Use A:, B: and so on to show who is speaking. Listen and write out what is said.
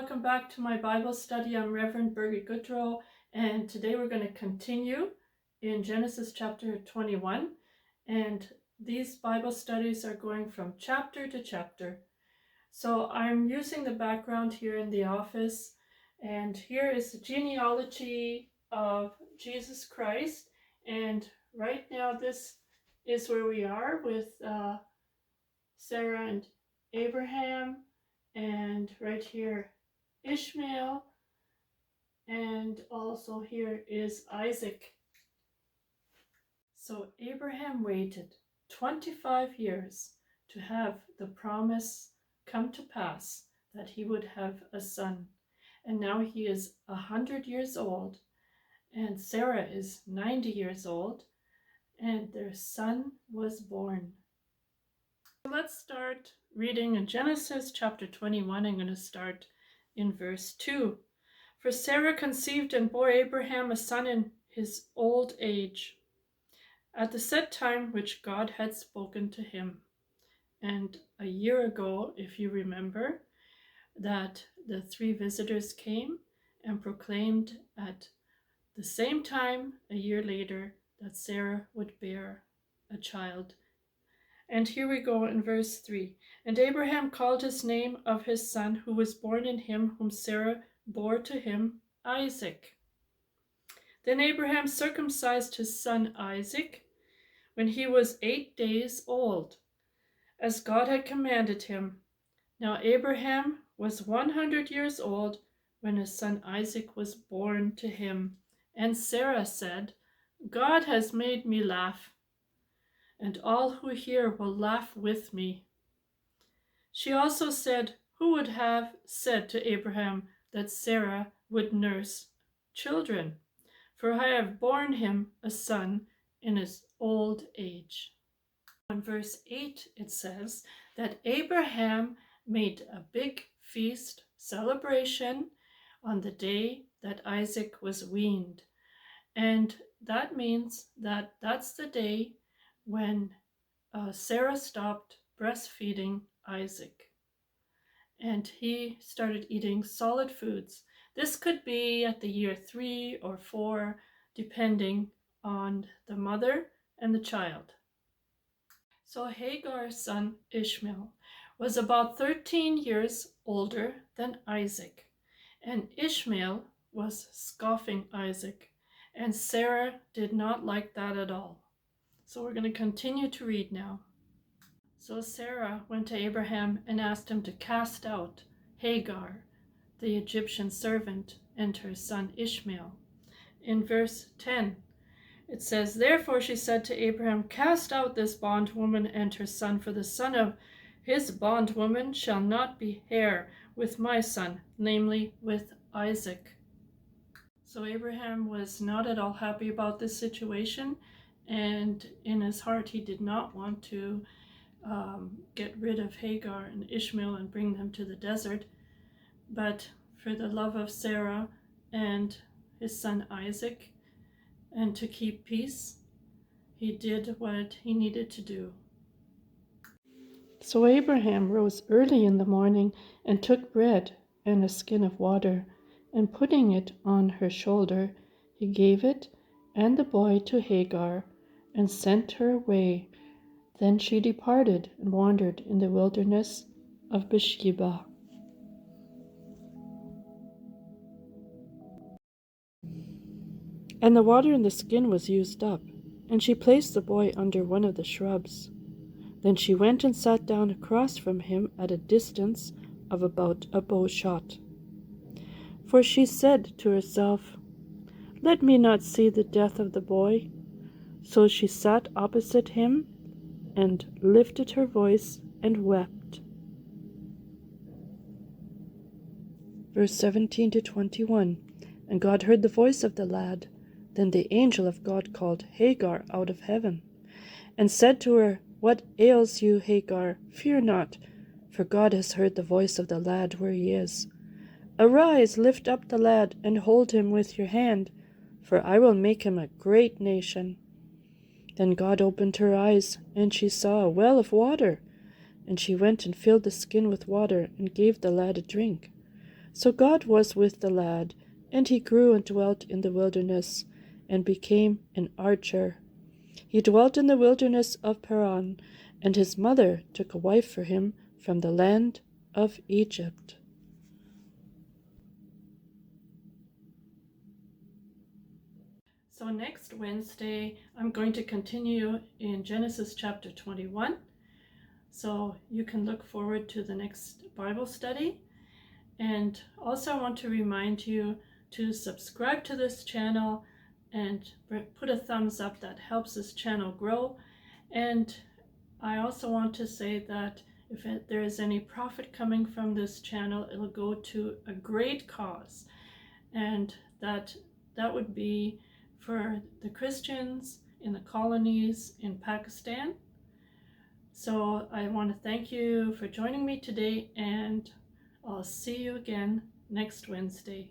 A: welcome back to my Bible study. I'm Reverend Birgit Gaudreau, and today we're going to continue in Genesis chapter 21. And these Bible studies are going from chapter to chapter. So I'm using the background here in the office, and here is the genealogy of Jesus Christ. And right now this is where we are with Sarah and Abraham, and right here Ishmael, and also here is Isaac. So Abraham waited 25 years to have the promise come to pass that he would have a son. And now he is 100 years old, and Sarah is 90 years old, and their son was born. Let's start reading in Genesis chapter 21. I'm going to start in verse 2. For Sarah conceived and bore Abraham a son in his old age, at the set time which God had spoken to him. And a year ago, if you remember, that the three visitors came and proclaimed at the same time, a year later, that Sarah would bear a child. And here we go in verse 3. And Abraham called his name of his son who was born in him, whom Sarah bore to him, Isaac. Then Abraham circumcised his son Isaac when he was 8 days old, as God had commanded him. Now Abraham was 100 years old when his son Isaac was born to him. And Sarah said, God has made me laugh, and all who hear will laugh with me. She also said, who would have said to Abraham that Sarah would nurse children? For I have borne him a son in his old age. In verse 8 it says that Abraham made a big feast celebration on the day that Isaac was weaned. And that means that that's the day when Sarah stopped breastfeeding Isaac, and he started eating solid foods. This could be at the year 3 or 4, depending on the mother and the child. So Hagar's son Ishmael was about 13 years older than Isaac, and Ishmael was scoffing Isaac, and Sarah did not like that at all. So we're going to continue to read now. So Sarah went to Abraham and asked him to cast out Hagar, the Egyptian servant, and her son Ishmael. In verse 10, it says, Therefore she said to Abraham, Cast out this bondwoman and her son, for the son of his bondwoman shall not be heir with my son, namely with Isaac. So Abraham was not at all happy about this situation, and in his heart he did not want to get rid of Hagar and Ishmael and bring them to the desert. But for the love of Sarah and his son Isaac, and to keep peace, he did what he needed to do. So Abraham rose early in the morning and took bread and a skin of water, and putting it on her shoulder, he gave it and the boy to Hagar and sent her away. Then she departed and wandered in the wilderness of Beersheba. And the water in the skin was used up, and she placed the boy under one of the shrubs. Then she went and sat down across from him at a distance of about a bow shot. For she said to herself, Let me not see the death of the boy. So she sat opposite him and lifted her voice and wept. Verse 17 to 21. And God heard the voice of the lad. Then the angel of God called Hagar out of heaven, and said to her, What ails you, Hagar? Fear not, for God has heard the voice of the lad where he is. Arise, lift up the lad, and hold him with your hand, for I will make him a great nation. Then God opened her eyes, and she saw a well of water, and she went and filled the skin with water, and gave the lad a drink. So God was with the lad, and he grew and dwelt in the wilderness, and became an archer. He dwelt in the wilderness of Paran, and his mother took a wife for him from the land of Egypt. So next Wednesday, I'm going to continue in Genesis chapter 21. So you can look forward to the next Bible study. And also I want to remind you to subscribe to this channel and put a thumbs up. That helps this channel grow. And I also want to say that if there is any profit coming from this channel, it'll go to a great cause. And that would be for the Christians in the colonies in Pakistan. So I want to thank you for joining me today, and I'll see you again next Wednesday.